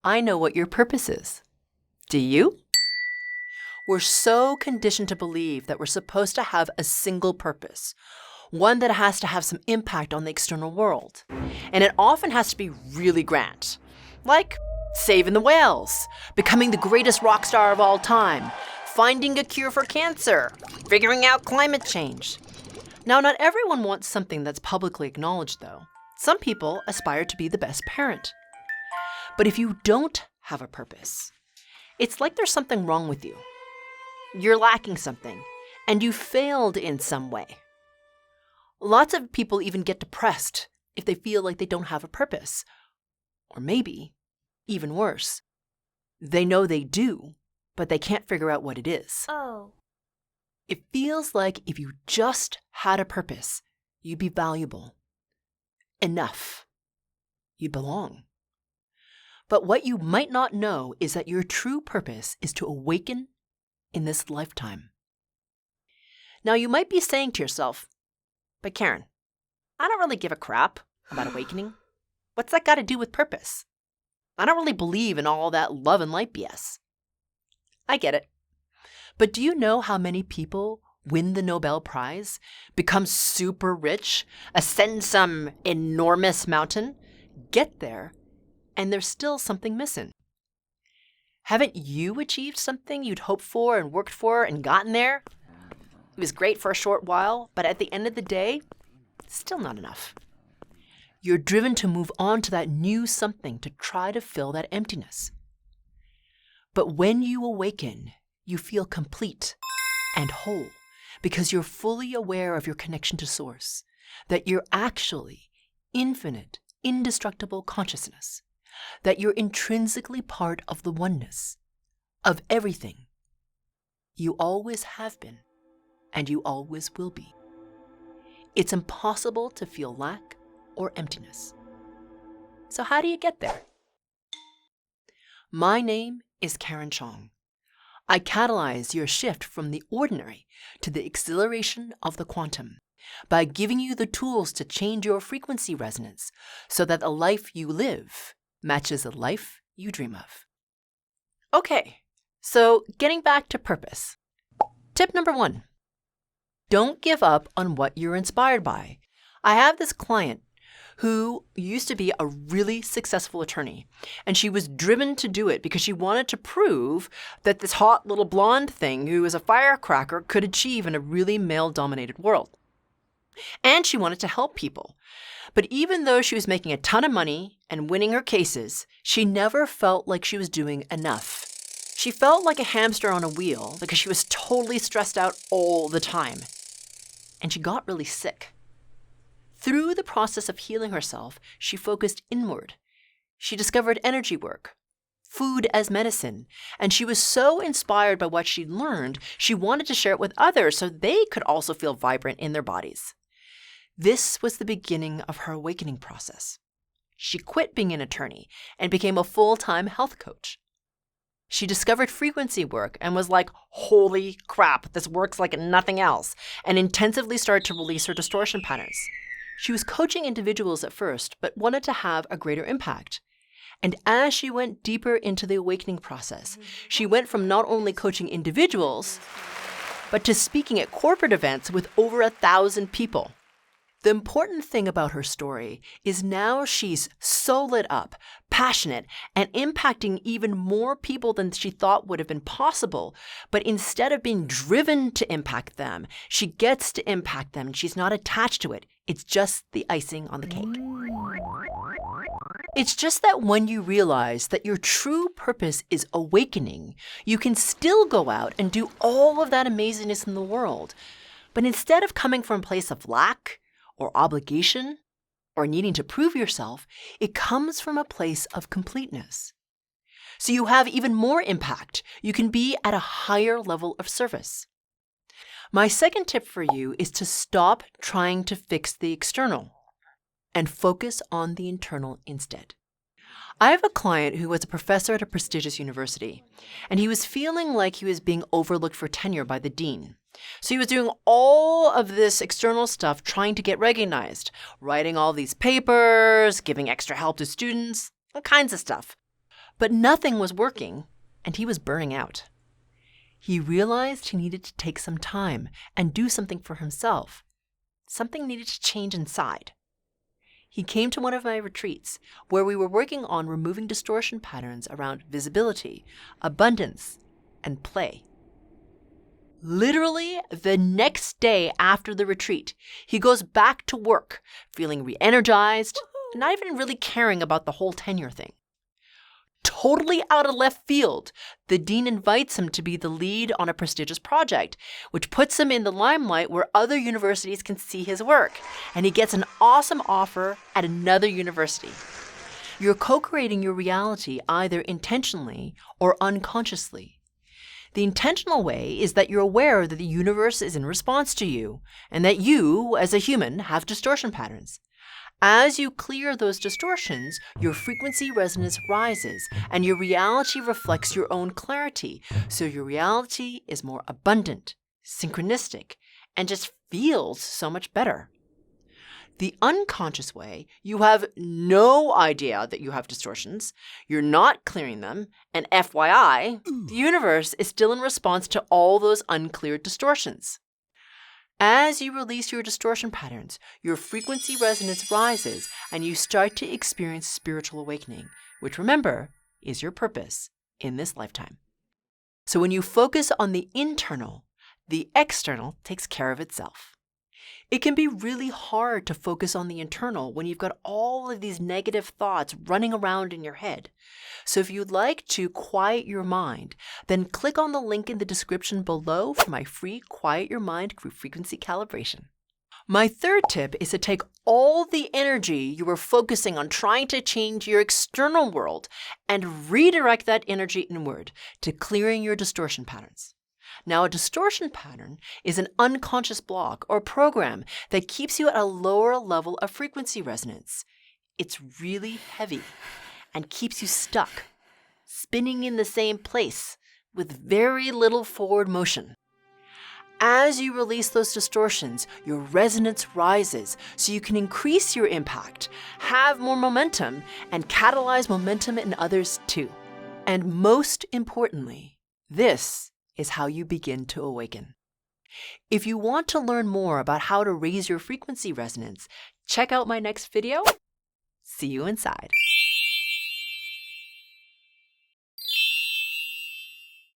I know what your purpose is. Do you? We're so conditioned to believe that we're supposed to have a single purpose, one that has to have some impact on the external world. And it often has to be really grand, like saving the whales, becoming the greatest rock star of all time, finding a cure for cancer, figuring out climate change. Now, not everyone wants something that's publicly acknowledged, though. Some people aspire to be the best parent. But if you don't have a purpose, it's like there's something wrong with you. You're lacking something, and you failed in some way. Lots of people even get depressed if they feel like they don't have a purpose. Or maybe, even worse, they know they do, but they can't figure out what it is. Oh. It feels like if you just had a purpose, you'd be valuable. Enough. You'd belong. But what you might not know is that your true purpose is to awaken in this lifetime. Now, you might be saying to yourself, but Karen, I don't really give a crap about awakening. What's that got to do with purpose? I don't really believe in all that love and light BS. I get it. But do you know how many people win the Nobel Prize, become super rich, ascend some enormous mountain, get there, and there's still something missing? Haven't you achieved something you'd hoped for and worked for and gotten there? It was great for a short while, but at the end of the day, still not enough. You're driven to move on to that new something to try to fill that emptiness. But when you awaken, you feel complete and whole because you're fully aware of your connection to Source, that you're actually infinite, indestructible consciousness, that you're intrinsically part of the oneness, of everything. You always have been, and you always will be. It's impossible to feel lack or emptiness. So how do you get there? My name is Karen Cheong. I catalyze your shift from the ordinary to the exhilaration of the quantum by giving you the tools to change your frequency resonance so that the life you live matches the life you dream of. Okay, so getting back to purpose. Tip number 1, don't give up on what you're inspired by. I have this client who used to be a really successful attorney, and she was driven to do it because she wanted to prove that this hot little blonde thing who was a firecracker could achieve in a really male-dominated world. And she wanted to help people. But even though she was making a ton of money and winning her cases, she never felt like she was doing enough. She felt like a hamster on a wheel because she was totally stressed out all the time. And she got really sick. Through the process of healing herself, she focused inward. She discovered energy work, food as medicine, and she was so inspired by what she'd learned, she wanted to share it with others so they could also feel vibrant in their bodies. This was the beginning of her awakening process. She quit being an attorney and became a full-time health coach. She discovered frequency work and was like, holy crap, this works like nothing else, and intensively started to release her distortion patterns. She was coaching individuals at first, but wanted to have a greater impact. And as she went deeper into the awakening process, she went from not only coaching individuals, but to speaking at corporate events with over 1,000 people. The important thing about her story is now she's so lit up, passionate, and impacting even more people than she thought would have been possible. But instead of being driven to impact them, she gets to impact them and she's not attached to it. It's just the icing on the cake. It's just that when you realize that your true purpose is awakening, you can still go out and do all of that amazingness in the world. But instead of coming from a place of lack, or obligation, or needing to prove yourself, it comes from a place of completeness. So you have even more impact. You can be at a higher level of service. My second tip for you is to stop trying to fix the external and focus on the internal instead. I have a client who was a professor at a prestigious university, and he was feeling like he was being overlooked for tenure by the dean. So he was doing all of this external stuff trying to get recognized, writing all these papers, giving extra help to students, all kinds of stuff. But nothing was working, and he was burning out. He realized he needed to take some time and do something for himself. Something needed to change inside. He came to one of my retreats where we were working on removing distortion patterns around visibility, abundance, and play. Literally the next day after the retreat, he goes back to work, feeling re-energized, and not even really caring about the whole tenure thing. Totally out of left field, the dean invites him to be the lead on a prestigious project, which puts him in the limelight where other universities can see his work, and he gets an awesome offer at another university. You're co-creating your reality either intentionally or unconsciously. The intentional way is that you're aware that the universe is in response to you, and that you, as a human, have distortion patterns. As you clear those distortions, your frequency resonance rises, and your reality reflects your own clarity, so your reality is more abundant, synchronistic, and just feels so much better. The unconscious way, you have no idea that you have distortions, you're not clearing them, and FYI, the universe is still in response to all those uncleared distortions. As you release your distortion patterns, your frequency resonance rises and you start to experience spiritual awakening, which, remember, is your purpose in this lifetime. So when you focus on the internal, the external takes care of itself. It can be really hard to focus on the internal when you've got all of these negative thoughts running around in your head. So if you'd like to quiet your mind, then click on the link in the description below for my free Quiet Your Mind frequency calibration. My third tip is to take all the energy you were focusing on trying to change your external world and redirect that energy inward to clearing your distortion patterns. Now, a distortion pattern is an unconscious block or program that keeps you at a lower level of frequency resonance. It's really heavy and keeps you stuck, spinning in the same place with very little forward motion. As you release those distortions, your resonance rises so you can increase your impact, have more momentum, and catalyze momentum in others too. And most importantly, this is how you begin to awaken. If you want to learn more about how to raise your frequency resonance, check out my next video. See you inside.